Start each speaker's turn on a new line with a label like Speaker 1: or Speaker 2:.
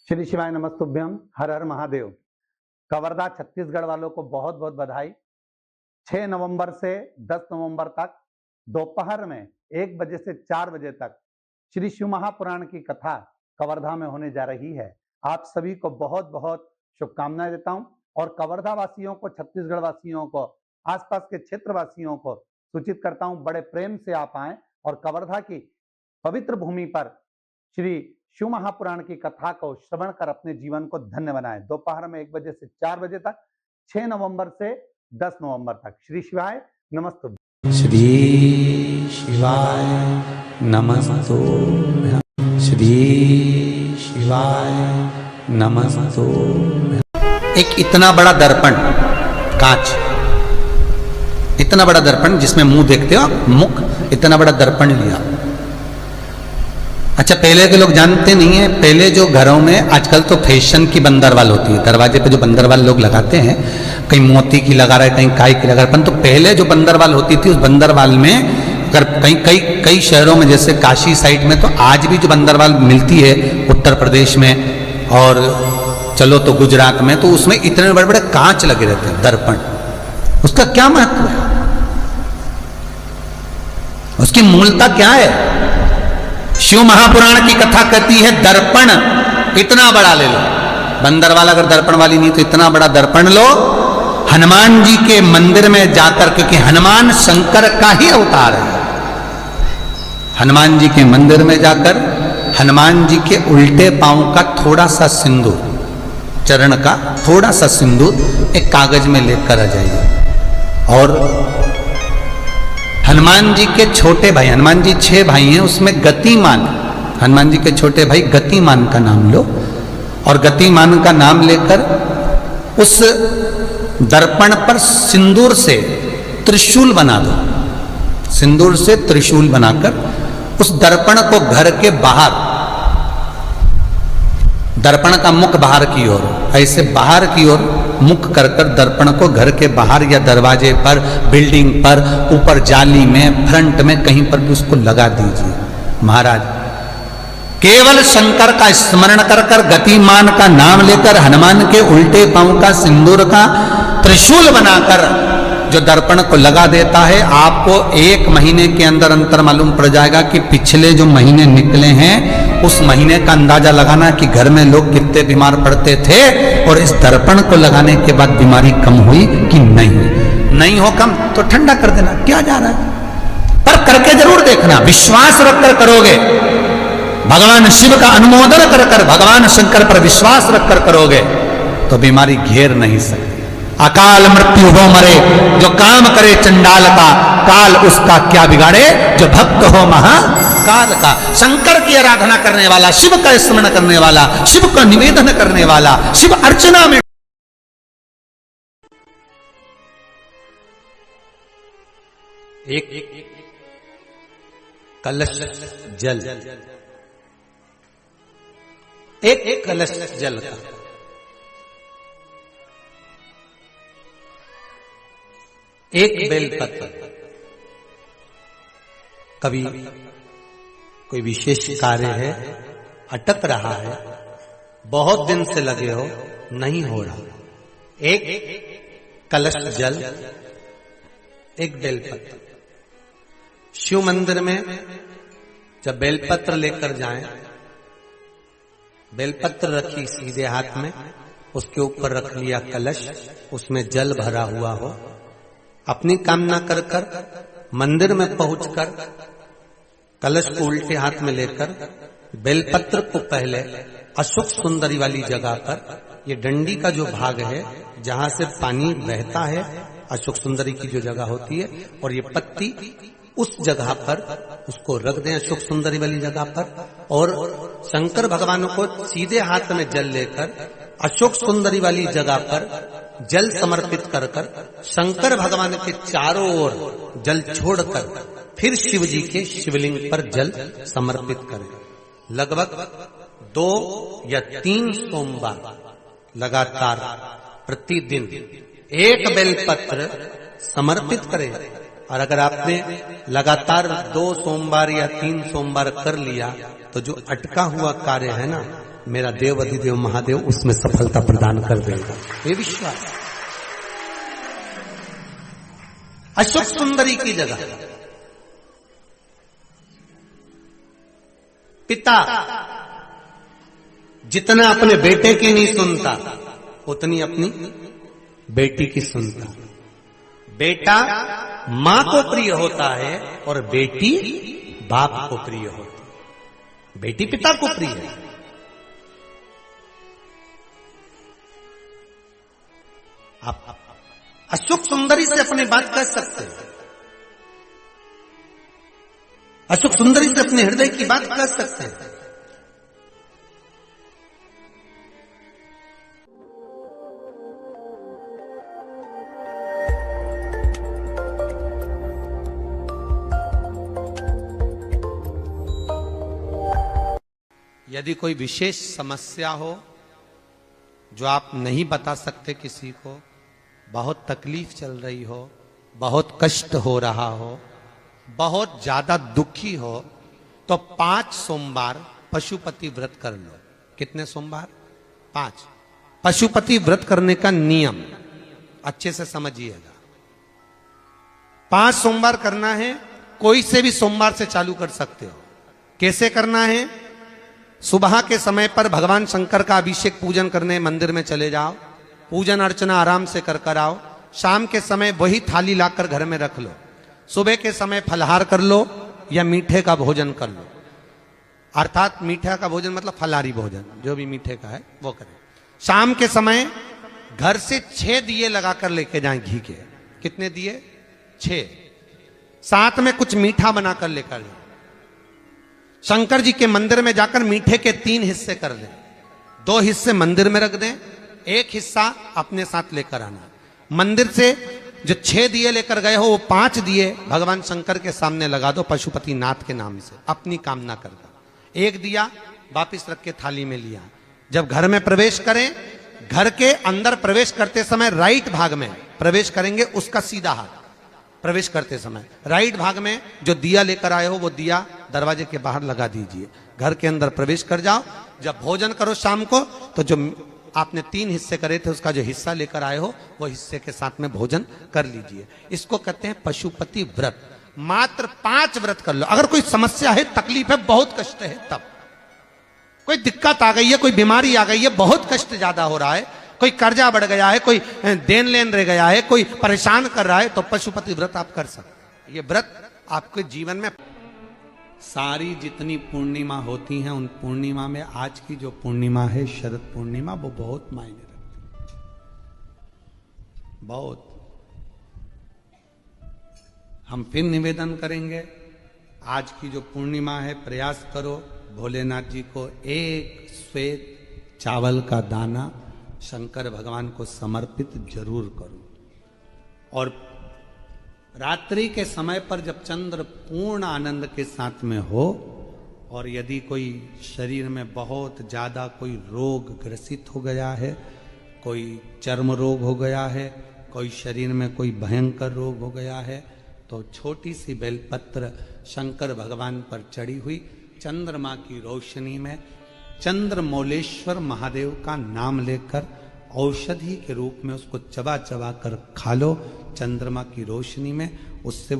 Speaker 1: श्री शिवाय नमस्तुभ्यम। हर हर महादेव। कवर्धा छत्तीसगढ़ वालों को बहुत बहुत बधाई। 6 नवंबर से 10 नवंबर तक दोपहर में 1 बजे से 4 बजे तक श्री शिव महापुराण की कथा कवर्धा में होने जा रही है। आप सभी को बहुत बहुत शुभकामनाएं देता हूं और कवर्धा वासियों को, छत्तीसगढ़ वासियों को, आसपास के क्षेत्र वासियों को सूचित करता हूं, बड़े प्रेम से आप आएं और कवर्धा की पवित्र भूमि पर श्री शिव महापुराण की कथा को श्रवण कर अपने जीवन को धन्य बनाएं। दोपहर में 1 बजे से 4 बजे तक, 6 नवंबर से 10 नवंबर तक। श्री शिवाय नमस्तुभ्यं।
Speaker 2: श्री शिवाय नमस्तुभ्यं। श्री शिवाय नमस्तुभ्यं। एक इतना बड़ा दर्पण, कांच, इतना बड़ा दर्पण जिसमें मुंह देखते हो, मुख, इतना बड़ा दर्पण लिया। अच्छा, पहले के लोग जानते नहीं है, पहले जो घरों में, आजकल तो फैशन की बंदरवाल होती है, दरवाजे पे जो बंदरवाल लोग लगाते हैं, कहीं मोती की लगा रहा है, कहीं काय की लगा रहा है, परंतु पहले जो बंदरवाल होती थी, उस बंदरवाल में अगर कई शहरों में, जैसे काशी साइड में, तो आज भी जो बंदरवाल मिलती है उत्तर प्रदेश में और चलो तो गुजरात में, तो उसमें इतने बड़े बड़े कांच लगे रहते हैं, दर्पण। उसका क्या महत्व है? उसकी मूलता क्या है? शिव महापुराण की कथा कहती है दर्पण इतना बड़ा ले लो। बंदरवाल अगर दर्पण वाली नहीं तो इतना बड़ा दर्पण लो, हनुमान जी के मंदिर में जाकर, क्योंकि हनुमान शंकर का ही अवतार है, हनुमान जी के मंदिर में जाकर हनुमान जी के उल्टे पांव का थोड़ा सा सिंदूर, चरण का थोड़ा सा सिंदूर एक कागज में लेकर आ जाइए। और हनुमान जी के छोटे भाई, हनुमान जी 6 भाई हैं, उसमें गतिमान, हनुमान जी के छोटे भाई गतिमान का नाम लो और गतिमान का नाम लेकर उस दर्पण पर सिंदूर से त्रिशूल बना दो। सिंदूर से त्रिशूल बनाकर उस दर्पण को घर के बाहर, दर्पण का मुख बाहर की ओर, ऐसे बाहर की ओर मुख कर कर दर्पण को घर के बाहर या दरवाजे पर, बिल्डिंग पर, ऊपर जाली में, फ्रंट में, कहीं पर भी उसको लगा दीजिए। महाराज केवल शंकर का स्मरण कर कर, गतिमान का नाम लेकर, हनुमान के उल्टे पांव का सिंदूर का त्रिशूल बनाकर जो दर्पण को लगा देता है, आपको 1 महीने के अंदर अंतर मालूम पड़ जाएगा कि पिछले जो महीने निकले हैं उस महीने का अंदाजा लगाना कि घर में लोग कितने बीमार पड़ते थे और इस दर्पण को लगाने के बाद बीमारी कम हुई कि नहीं हो कम तो ठंडा कर देना, क्या जा रहा है, पर करके जरूर देखना। विश्वास रखकर करोगे, भगवान शिव का अनुमोदन कर कर, भगवान शंकर पर विश्वास रखकर करोगे तो बीमारी घेर नहीं सकती। अकाल मृत्यु हो मरे जो काम करे चंडाल का, काल उसका क्या बिगाड़े जो भक्त हो महाकाल का। शंकर की आराधना करने वाला, शिव का स्मरण करने वाला, शिव का निवेदन करने वाला, शिव अर्चना में एक कलश जल, एक कलश जल का एक बेलपत्र। कभी कोई विशेष कार्य है, अटक रहा है, बहुत दिन से लगे हो, नहीं हो रहा, एक कलश जल, एक बेलपत्र। शिव मंदिर में जब बेलपत्र लेकर जाएं, बेलपत्र रखी सीधे हाथ में, उसके ऊपर रख लिया कलश, उसमें जल भरा हुआ हो, अपनी कामना कर कर मंदिर में पहुंचकर कलश को उल्टे हाथ में लेकर बेलपत्र को पहले अशोक सुंदरी वाली जगह पर, ये डंडी का जो भाग है जहां से पानी बहता है, अशोक सुंदरी की जो जगह होती है, और ये पत्ती उस जगह पर उसको रख दें, अशोक सुंदरी वाली जगह पर, और शंकर भगवान को सीधे हाथ में जल लेकर अशोक सुंदरी वाली जगह पर जल समर्पित कर कर शंकर भगवान के चारों ओर जल छोड़कर फिर शिव जी के शिवलिंग पर जल समर्पित करें। लगभग 2 या 3 सोमवार लगातार प्रतिदिन एक बेलपत्र समर्पित करें। और अगर आपने लगातार 2 सोमवार या 3 सोमवार कर लिया तो जो अटका हुआ कार्य है ना, मेरा देव अधिदेव महादेव उसमें सफलता प्रदान कर देगा। ये विश्वास। अशोक सुंदरी की जगह पिता जितना अपने बेटे की नहीं सुनता उतनी अपनी बेटी की सुनता। बेटा मां को प्रिय होता है और बेटी बाप को प्रिय होती है। बेटी पिता को प्रिय है। आप अशोक सुंदरी से अपनी बात कह सकते हैं। अशोक सुंदरी से अपने हृदय की बात कह सकते हैं। यदि कोई विशेष समस्या हो जो आप नहीं बता सकते किसी को, बहुत तकलीफ चल रही हो, बहुत कष्ट हो रहा हो, बहुत ज्यादा दुखी हो, तो 5 सोमवार पशुपति व्रत कर लो। कितने सोमवार? 5। पशुपति व्रत करने का नियम अच्छे से समझिएगा। 5 सोमवार करना है। कोई से भी सोमवार से चालू कर सकते हो। कैसे करना है? सुबह के समय पर भगवान शंकर का अभिषेक पूजन करने मंदिर में चले जाओ, पूजन अर्चना आराम से कर आओ। शाम के समय वही थाली लाकर घर में रख लो। सुबह के समय फलहार कर लो या मीठे का भोजन कर लो। अर्थात मीठा का भोजन मतलब फलाहारी भोजन, जो भी मीठे का है वो करें। शाम के समय घर से 6 दिए लगाकर लेके जाएं घी के। कितने दिए? 6। साथ में कुछ मीठा बनाकर लेकर जाएं। शंकर जी के मंदिर में जाकर मीठे के 3 हिस्से कर दें। 2 हिस्से मंदिर में रख दें, 1 हिस्सा अपने साथ लेकर आना। मंदिर से जो 6 दिए लेकर गए हो वो 5 दिए भगवान शंकर के सामने लगा दो पशुपति नाथ के नाम से, अपनी कामना करके। 1 दिया वापिस रख के थाली में लिया। जब घर में प्रवेश करें, घर के अंदर प्रवेश करते समय राइट भाग में प्रवेश करेंगे, उसका सीधा हाथ प्रवेश करते समय राइट भाग में जो दिया लेकर आए हो वो दिया दरवाजे के बाहर लगा दीजिए। घर के अंदर प्रवेश कर जाओ। जब भोजन करो शाम को, तो जो आपने 3 हिस्से करे थे उसका जो हिस्सा लेकर आए हो वो हिस्से के साथ में भोजन कर लीजिए। इसको कहते हैं पशुपति व्रत। मात्र 5 व्रत कर लो। अगर कोई समस्या है, तकलीफ है, बहुत कष्ट है, तब कोई दिक्कत आ गई है, कोई बीमारी आ गई है, बहुत कष्ट ज्यादा हो रहा है, कोई कर्जा बढ़ गया है, कोई देन लेन रह गया है, कोई परेशान कर रहा है, तो पशुपति व्रत आप कर सकते। ये व्रत आपके जीवन में सारी जितनी पूर्णिमा होती हैं, उन पूर्णिमा में आज की जो पूर्णिमा है शरद पूर्णिमा, वो बहुत मायने रखती है। बहुत। हम फिर निवेदन करेंगे, आज की जो पूर्णिमा है प्रयास करो भोलेनाथ जी को 1 श्वेत चावल का दाना शंकर भगवान को समर्पित जरूर करो। और रात्रि के समय पर जब चंद्र पूर्ण आनंद के साथ में हो, और यदि कोई शरीर में बहुत ज़्यादा कोई रोग ग्रसित हो गया है, कोई चर्म रोग हो गया है, कोई शरीर में कोई भयंकर रोग हो गया है, तो छोटी सी बेलपत्र शंकर भगवान पर चढ़ी हुई चंद्रमा की रोशनी में चंद्रमौलेश्वर महादेव का नाम लेकर औषधि के रूप में उसको चबा चबा कर खा लो। चंद्रमा की रोशनी में उससे